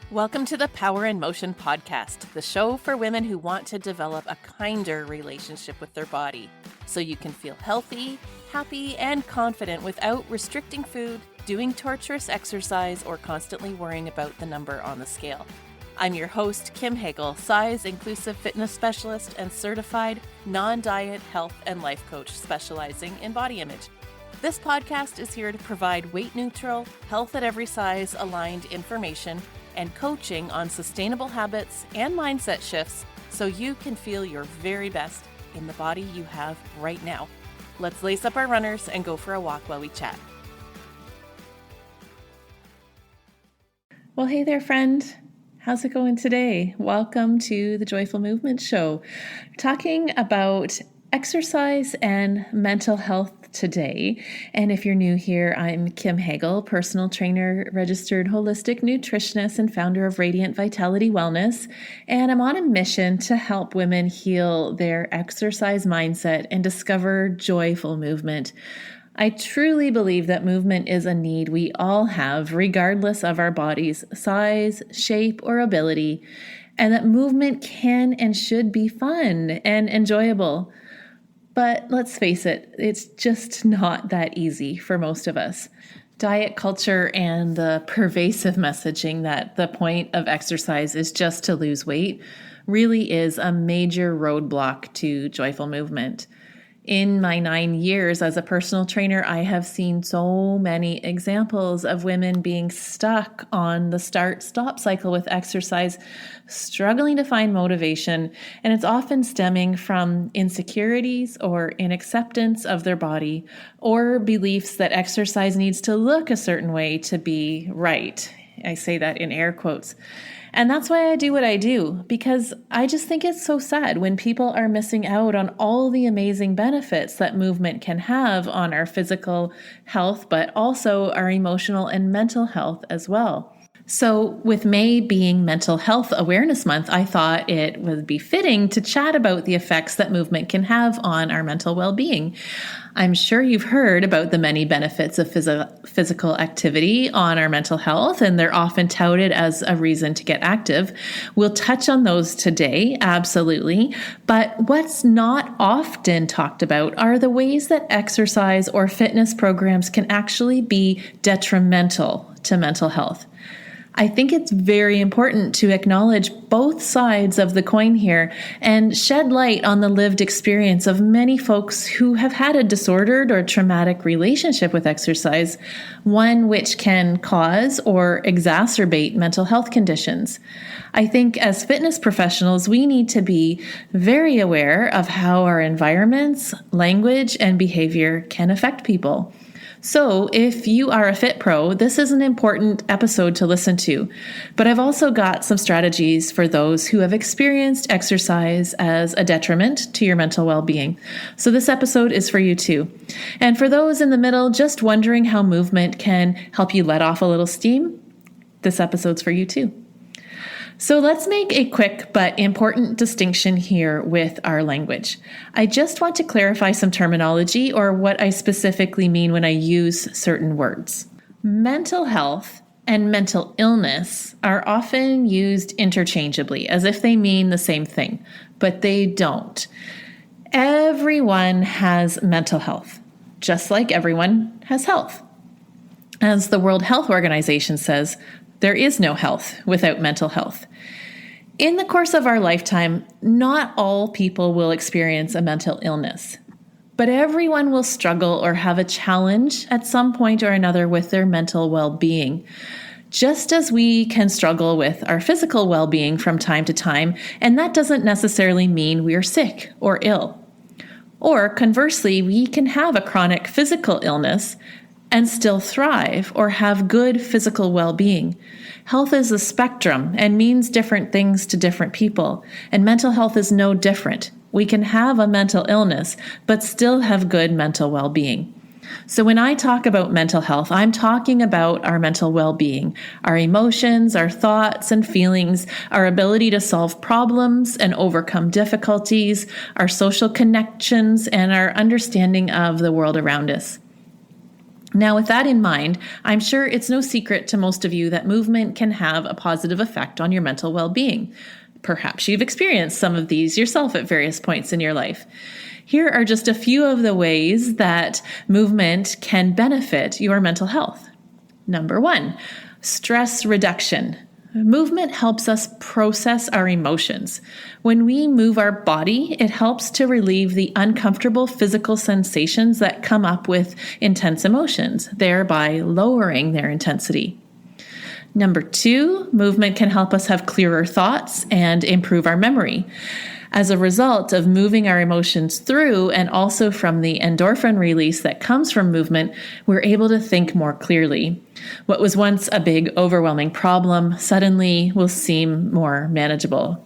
Welcome to the Power in Motion podcast, the show for women who want to develop a kinder relationship with their body so you can feel healthy, happy, and confident without restricting food, doing torturous exercise, or constantly worrying about the number on the scale. I'm your host, Kim Hagel, size-inclusive fitness specialist and certified non-diet health and life coach specializing in body image. This podcast is here to provide weight-neutral, health at every size aligned information and coaching on sustainable habits and mindset shifts so you can feel your very best in the body you have right now. Let's lace up our runners and go for a walk while we chat. Well, hey there, friend. How's it going today? Welcome to the Joyful Movement Show. Talking about exercise and mental health today. And if you're new here, I'm Kim Hagel, personal trainer, registered holistic nutritionist, and founder of Radiant Vitality Wellness. And I'm on a mission to help women heal their exercise mindset and discover joyful movement. I truly believe that movement is a need we all have, regardless of our body's size, shape, or ability, and that movement can and should be fun and enjoyable. But let's face it, it's just not that easy for most of us. Diet culture and the pervasive messaging that the point of exercise is just to lose weight really is a major roadblock to joyful movement. In my 9 years as a personal trainer, I have seen so many examples of women being stuck on the start-stop cycle with exercise, struggling to find motivation, and it's often stemming from insecurities or inacceptance of their body or beliefs that exercise needs to look a certain way to be right. I say that in air quotes. And that's why I do what I do, because I just think it's so sad when people are missing out on all the amazing benefits that movement can have on our physical health, but also our emotional and mental health as well. So with May being Mental Health Awareness Month, I thought it would be fitting to chat about the effects that movement can have on our mental well-being. I'm sure you've heard about the many benefits of physical activity on our mental health, and they're often touted as a reason to get active. We'll touch on those today, absolutely. But what's not often talked about are the ways that exercise or fitness programs can actually be detrimental to mental health. I think it's very important to acknowledge both sides of the coin here and shed light on the lived experience of many folks who have had a disordered or traumatic relationship with exercise, one which can cause or exacerbate mental health conditions. I think as fitness professionals, we need to be very aware of how our environments, language, and behavior can affect people. So if you are a fit pro, this is an important episode to listen to. But I've also got some strategies for those who have experienced exercise as a detriment to your mental well-being. So this episode is for you too. And for those in the middle just wondering how movement can help you let off a little steam, this episode's for you too. So let's make a quick but important distinction here with our language. I just want to clarify some terminology or what I specifically mean when I use certain words. Mental health and mental illness are often used interchangeably as if they mean the same thing, but they don't. Everyone has mental health, just like everyone has health. As the World Health Organization says, there is no health without mental health. In the course of our lifetime, not all people will experience a mental illness, but everyone will struggle or have a challenge at some point or another with their mental well-being. Just as we can struggle with our physical well-being from time to time, and that doesn't necessarily mean we are sick or ill. Or conversely, we can have a chronic physical illness and still thrive or have good physical well-being. Health is a spectrum and means different things to different people, and mental health is no different. We can have a mental illness, but still have good mental well-being. So when I talk about mental health, I'm talking about our mental well-being, our emotions, our thoughts and feelings, our ability to solve problems and overcome difficulties, our social connections, and our understanding of the world around us. Now, with that in mind, I'm sure it's no secret to most of you that movement can have a positive effect on your mental well-being. Perhaps you've experienced some of these yourself at various points in your life. Here are just a few of the ways that movement can benefit your mental health. Number 1, stress reduction. Movement helps us process our emotions. When we move our body, it helps to relieve the uncomfortable physical sensations that come up with intense emotions, thereby lowering their intensity. Number 2, movement can help us have clearer thoughts and improve our memory. As a result of moving our emotions through and also from the endorphin release that comes from movement, we're able to think more clearly. What was once a big, overwhelming problem suddenly will seem more manageable.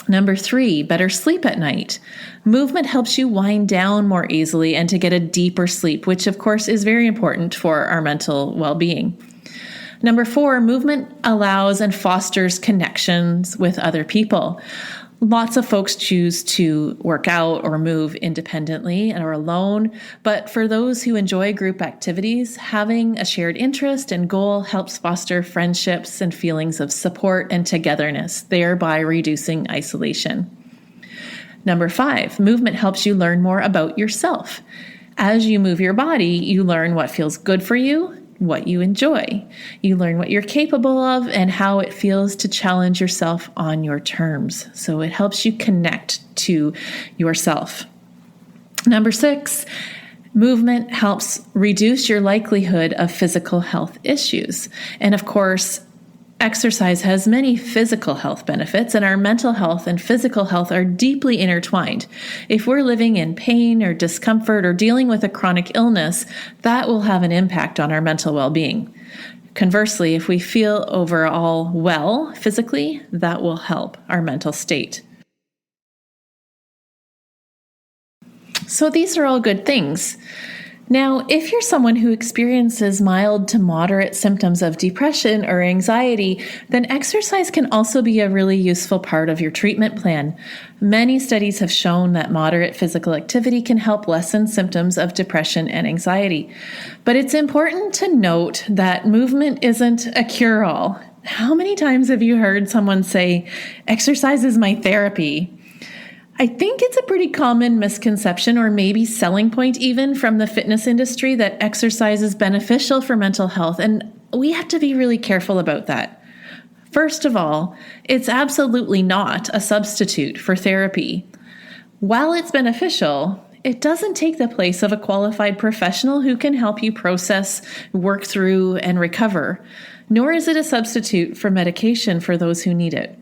Number 3, better sleep at night. Movement helps you wind down more easily and to get a deeper sleep, which of course is very important for our mental well-being. Number 4, movement allows and fosters connections with other people. Lots of folks choose to work out or move independently or alone, but for those who enjoy group activities, having a shared interest and goal helps foster friendships and feelings of support and togetherness, thereby reducing isolation. Number 5, movement helps you learn more about yourself. As you move your body, you learn what feels good for you, what you enjoy. You learn what you're capable of and how it feels to challenge yourself on your terms. So it helps you connect to yourself. Number 6, movement helps reduce your likelihood of physical health issues. And of course, exercise has many physical health benefits, and our mental health and physical health are deeply intertwined. If we're living in pain or discomfort or dealing with a chronic illness, that will have an impact on our mental well-being. Conversely, if we feel overall well physically, that will help our mental state. So these are all good things. Now, if you're someone who experiences mild to moderate symptoms of depression or anxiety, then exercise can also be a really useful part of your treatment plan. Many studies have shown that moderate physical activity can help lessen symptoms of depression and anxiety. But it's important to note that movement isn't a cure-all. How many times have you heard someone say, "Exercise is my therapy"? I think it's a pretty common misconception or maybe selling point even from the fitness industry that exercise is beneficial for mental health, and we have to be really careful about that. First of all, it's absolutely not a substitute for therapy. While it's beneficial, it doesn't take the place of a qualified professional who can help you process, work through, and recover, nor is it a substitute for medication for those who need it.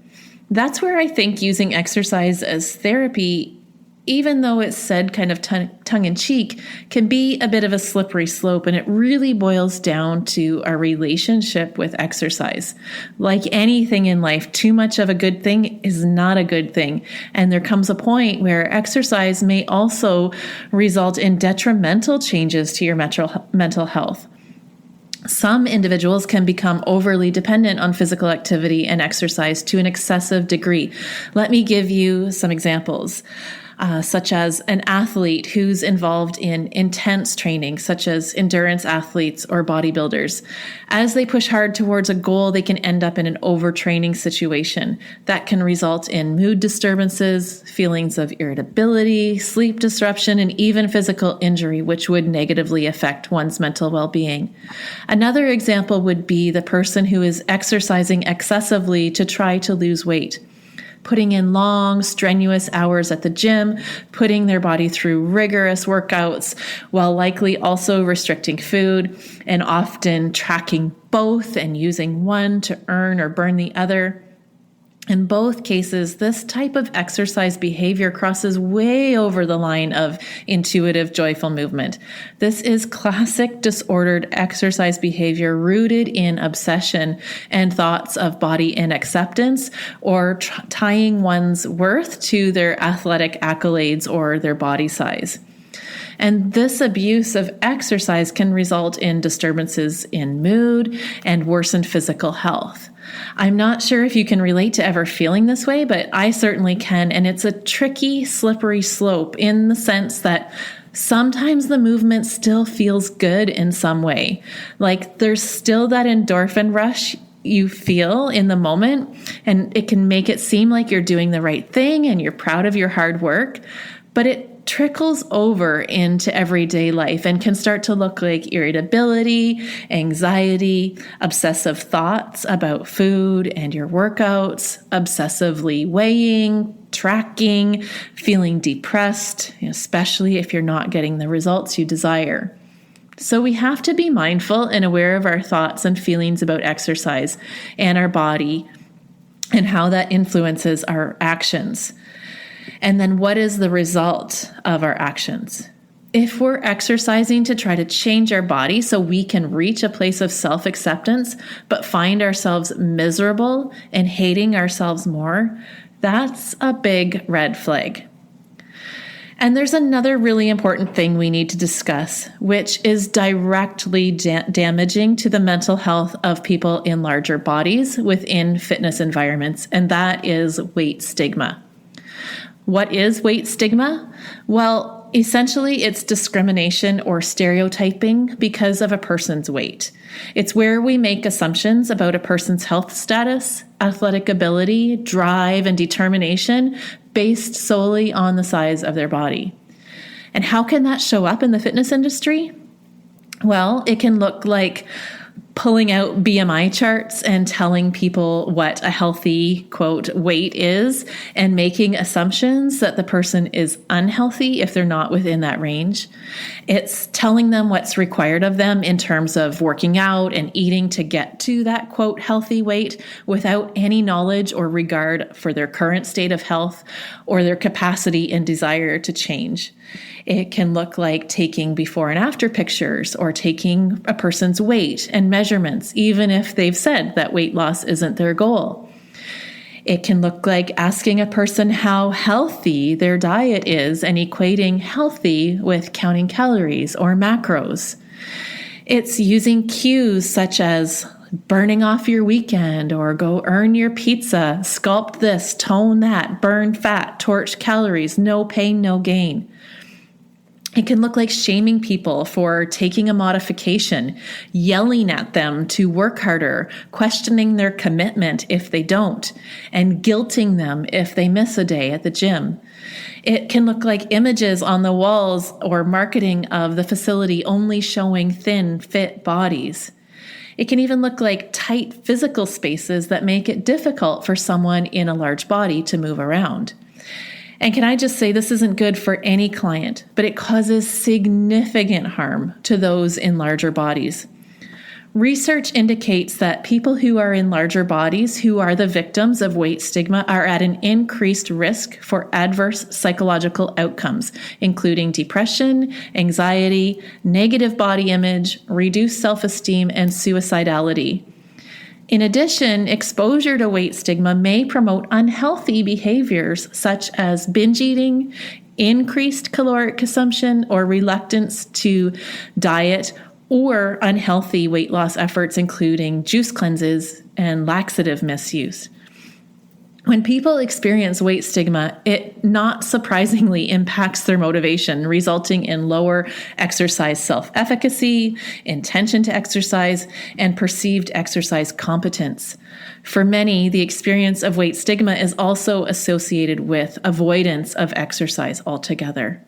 That's where I think using exercise as therapy, even though it's said kind of tongue-in-cheek, can be a bit of a slippery slope, and it really boils down to our relationship with exercise. Like anything in life, too much of a good thing is not a good thing, and there comes a point where exercise may also result in detrimental changes to your mental health. Some individuals can become overly dependent on physical activity and exercise to an excessive degree. Let me give you some examples, such as an athlete who's involved in intense training, such as endurance athletes or bodybuilders. As they push hard towards a goal, they can end up in an overtraining situation. That can result in mood disturbances, feelings of irritability, sleep disruption, and even physical injury, which would negatively affect one's mental well-being. Another example would be the person who is exercising excessively to try to lose weight, putting in long, strenuous hours at the gym, putting their body through rigorous workouts, while likely also restricting food and often tracking both and using one to earn or burn the other. In both cases, this type of exercise behavior crosses way over the line of intuitive, joyful movement. This is classic disordered exercise behavior rooted in obsession and thoughts of body inacceptance or tying one's worth to their athletic accolades or their body size. And this abuse of exercise can result in disturbances in mood and worsened physical health. I'm not sure if you can relate to ever feeling this way, but I certainly can. And it's a tricky, slippery slope in the sense that sometimes the movement still feels good in some way. Like there's still that endorphin rush you feel in the moment, and it can make it seem like you're doing the right thing and you're proud of your hard work, but it trickles over into everyday life and can start to look like irritability, anxiety, obsessive thoughts about food and your workouts, obsessively weighing, tracking, feeling depressed, especially if you're not getting the results you desire. So we have to be mindful and aware of our thoughts and feelings about exercise and our body and how that influences our actions. And then what is the result of our actions? If we're exercising to try to change our body so we can reach a place of self-acceptance, but find ourselves miserable and hating ourselves more, that's a big red flag. And there's another really important thing we need to discuss, which is directly damaging to the mental health of people in larger bodies within fitness environments, and that is weight stigma. What is weight stigma? Well, essentially, it's discrimination or stereotyping because of a person's weight. It's where we make assumptions about a person's health status, athletic ability, drive, and determination based solely on the size of their body. And how can that show up in the fitness industry? Well, it can look like pulling out BMI charts and telling people what a healthy, quote, weight is and making assumptions that the person is unhealthy if they're not within that range. It's telling them what's required of them in terms of working out and eating to get to that, quote, healthy weight without any knowledge or regard for their current state of health or their capacity and desire to change. It can look like taking before and after pictures or taking a person's weight and measurements, even if they've said that weight loss isn't their goal. It can look like asking a person how healthy their diet is and equating healthy with counting calories or macros. It's using cues such as burning off your weekend or go earn your pizza, sculpt this, tone that, burn fat, torch calories, no pain, no gain. It can look like shaming people for taking a modification, yelling at them to work harder, questioning their commitment if they don't, and guilting them if they miss a day at the gym. It can look like images on the walls or marketing of the facility only showing thin, fit bodies. It can even look like tight physical spaces that make it difficult for someone in a large body to move around. And can I just say, this isn't good for any client, but it causes significant harm to those in larger bodies. Research indicates that people who are in larger bodies who are the victims of weight stigma are at an increased risk for adverse psychological outcomes, including depression, anxiety, negative body image, reduced self-esteem, and suicidality. In addition, exposure to weight stigma may promote unhealthy behaviors such as binge eating, increased caloric consumption, or reluctance to diet, or unhealthy weight loss efforts, including juice cleanses and laxative misuse. When people experience weight stigma, it not surprisingly impacts their motivation, resulting in lower exercise self-efficacy, intention to exercise, and perceived exercise competence. For many, the experience of weight stigma is also associated with avoidance of exercise altogether.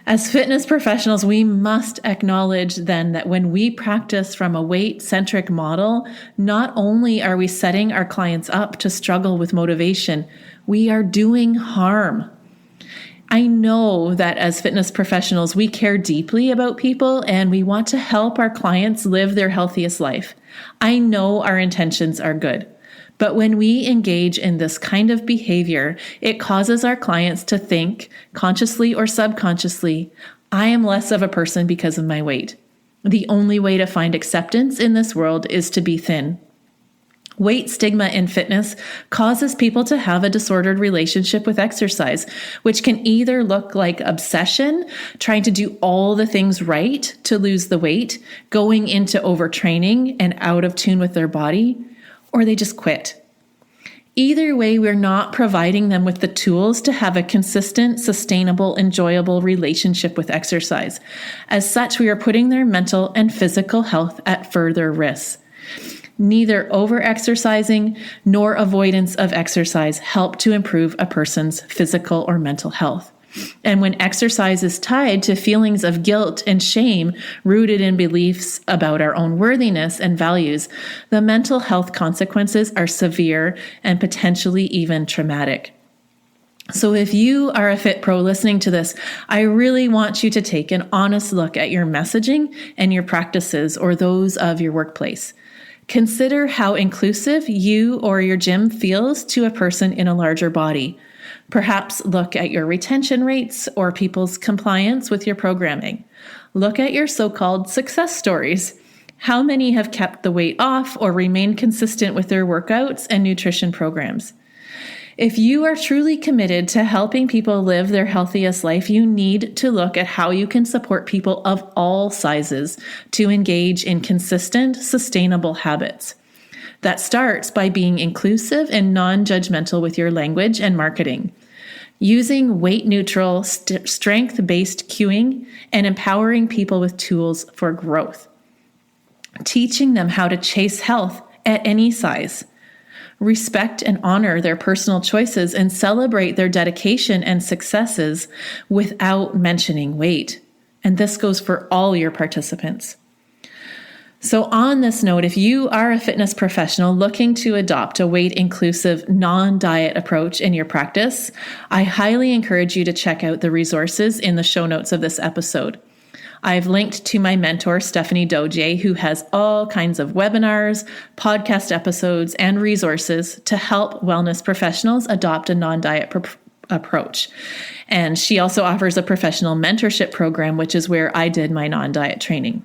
As fitness professionals, we must acknowledge then that when we practice from a weight-centric model, not only are we setting our clients up to struggle with motivation, we are doing harm. I know that as fitness professionals, we care deeply about people and we want to help our clients live their healthiest life. I know our intentions are good. But when we engage in this kind of behavior, it causes our clients to think, consciously or subconsciously, I am less of a person because of my weight. The only way to find acceptance in this world is to be thin. Weight stigma in fitness causes people to have a disordered relationship with exercise, which can either look like obsession, trying to do all the things right to lose the weight, going into overtraining and out of tune with their body, or they just quit. Either way, we're not providing them with the tools to have a consistent, sustainable, enjoyable relationship with exercise. As such, we are putting their mental and physical health at further risk. Neither over-exercising nor avoidance of exercise help to improve a person's physical or mental health. And when exercise is tied to feelings of guilt and shame rooted in beliefs about our own worthiness and values, the mental health consequences are severe and potentially even traumatic. So if you are a fit pro listening to this, I really want you to take an honest look at your messaging and your practices or those of your workplace. Consider how inclusive you or your gym feels to a person in a larger body. Perhaps look at your retention rates or people's compliance with your programming. Look at your so-called success stories. How many have kept the weight off or remained consistent with their workouts and nutrition programs? If you are truly committed to helping people live their healthiest life, you need to look at how you can support people of all sizes to engage in consistent, sustainable habits. That starts by being inclusive and non-judgmental with your language and marketing, using weight-neutral, strength-based cueing, and empowering people with tools for growth, teaching them how to chase health at any size, respect and honor their personal choices, and celebrate their dedication and successes without mentioning weight. And this goes for all your participants. So on this note, if you are a fitness professional looking to adopt a weight-inclusive, non-diet approach in your practice, I highly encourage you to check out the resources in the show notes of this episode. I've linked to my mentor, Stephanie Doje, who has all kinds of webinars, podcast episodes, and resources to help wellness professionals adopt a non-diet approach. And she also offers a professional mentorship program, which is where I did my non-diet training.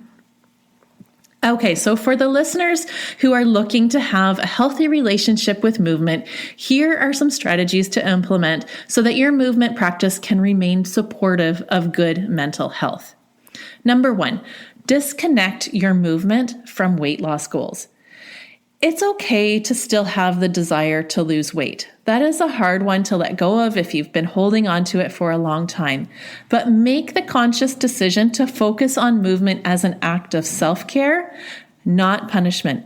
Okay, so for the listeners who are looking to have a healthy relationship with movement, here are some strategies to implement so that your movement practice can remain supportive of good mental health. Number 1, disconnect your movement from weight loss goals. It's okay to still have the desire to lose weight. That is a hard one to let go of if you've been holding on to it for a long time. But make the conscious decision to focus on movement as an act of self-care, not punishment.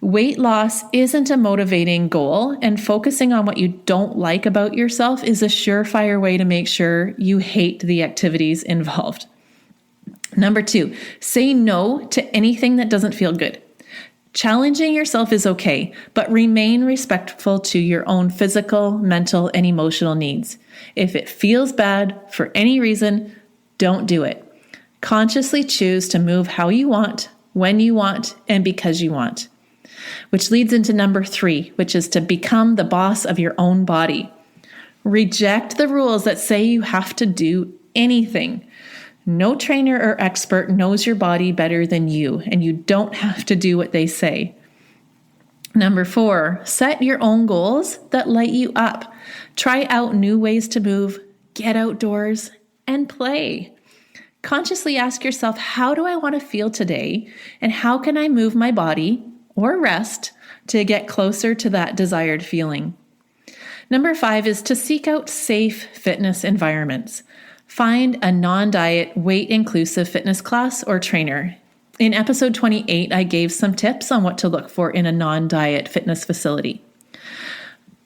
Weight loss isn't a motivating goal, and focusing on what you don't like about yourself is a surefire way to make sure you hate the activities involved. Number 2, say no to anything that doesn't feel good. Challenging yourself is okay, but remain respectful to your own physical, mental, and emotional needs. If it feels bad for any reason, don't do it. Consciously choose to move how you want, when you want, and because you want. Which leads into number 3, which is to become the boss of your own body. Reject the rules that say you have to do anything. No trainer or expert knows your body better than you, and you don't have to do what they say. Number 4, set your own goals that light you up. Try out new ways to move, get outdoors, and play. Consciously ask yourself, how do I want to feel today, and how can I move my body or rest to get closer to that desired feeling? Number 5 is to seek out safe fitness environments. Find a non-diet, weight-inclusive fitness class or trainer. In episode 28, I gave some tips on what to look for in a non-diet fitness facility.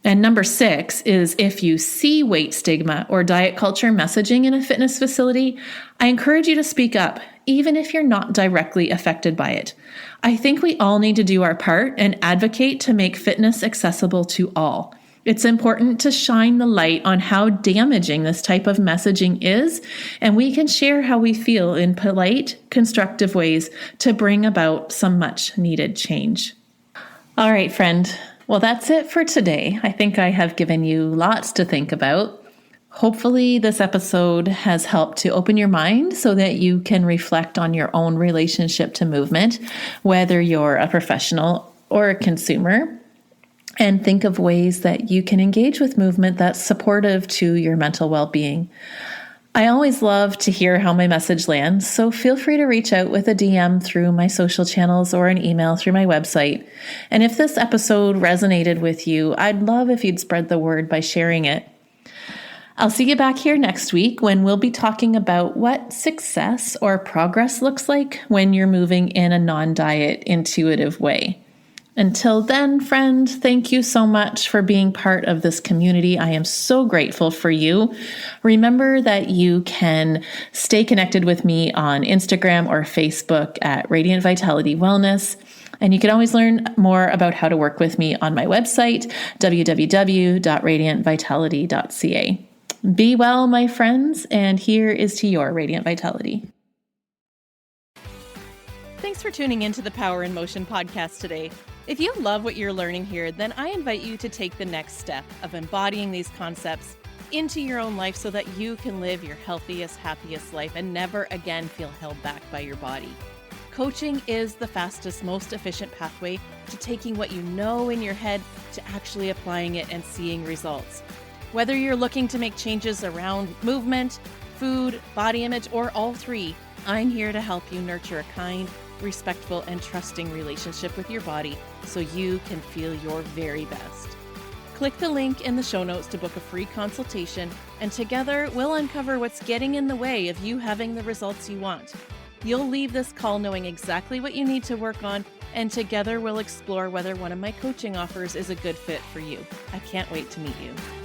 And number 6 is if you see weight stigma or diet culture messaging in a fitness facility, I encourage you to speak up, even if you're not directly affected by it. I think we all need to do our part and advocate to make fitness accessible to all. It's important to shine the light on how damaging this type of messaging is, and we can share how we feel in polite, constructive ways to bring about some much needed change. All right, friend. Well, that's it for today. I think I have given you lots to think about. Hopefully, this episode has helped to open your mind so that you can reflect on your own relationship to movement, whether you're a professional or a consumer, and think of ways that you can engage with movement that's supportive to your mental well-being. I always love to hear how my message lands, so feel free to reach out with a DM through my social channels or an email through my website. And if this episode resonated with you, I'd love if you'd spread the word by sharing it. I'll see you back here next week when we'll be talking about what success or progress looks like when you're moving in a non-diet, intuitive way. Until then, friend, thank you so much for being part of this community. I am so grateful for you. Remember that you can stay connected with me on Instagram or Facebook at Radiant Vitality Wellness. And you can always learn more about how to work with me on my website, www.radiantvitality.ca. Be well, my friends, and here is to your radiant vitality. Thanks for tuning into the Power in Motion podcast today. If you love what you're learning here, then I invite you to take the next step of embodying these concepts into your own life so that you can live your healthiest, happiest life and never again feel held back by your body. Coaching is the fastest, most efficient pathway to taking what you know in your head to actually applying it and seeing results. Whether you're looking to make changes around movement, food, body image, or all three, I'm here to help you nurture a kind, respectful, and trusting relationship with your body so you can feel your very best. Click the link in the show notes to book a free consultation, and together we'll uncover what's getting in the way of you having the results you want. You'll leave this call knowing exactly what you need to work on, and together we'll explore whether one of my coaching offers is a good fit for you. I can't wait to meet you.